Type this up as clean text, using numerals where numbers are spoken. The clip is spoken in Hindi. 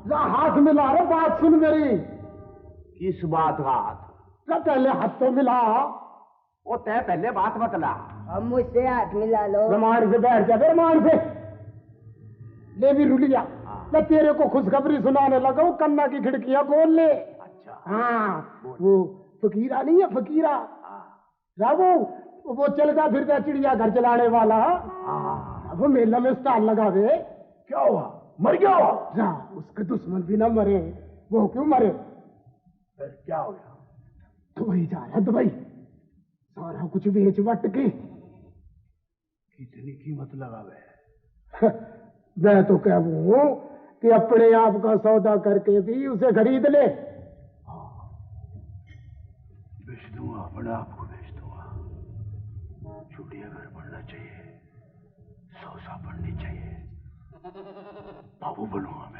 हाथ मिला रे, बात सुन मेरी। किस बात हाथ? पहले हाथ तो मिला। वो तय पहले बात बतला। अब मुझसे हाथ मिला लो। रमान से बैठ जा, रमान से ले भी रुलिया। मैं तेरे को खुशखबरी सुनाने लगा हूँ, कन्ना की खिड़कियां खोल ले। अच्छा हाँ, वो फकीरा नहीं है, फकीरा रावो, वो चलता फिरता चिड़िया घर चलाने वाला। वो मेला में स्टाल लगा दे। क्या हुआ? मर गया? उसके दुश्मन भी ना मरे, वो क्यों मरे? फिर क्या हो गया? दुबई जा रहा है, दुबई। सारा कुछ बेच बट के। कितनी कीमत लगावे? मैं तो कहूँ कि अपने आप का सौदा करके भी उसे खरीद ले। बेच दूंगा, अपने आप को बेच दूंगा। चिड़ियाघर बनना चाहिए, सौसा बननी चाहिए, बाबू बनूंगा मैं।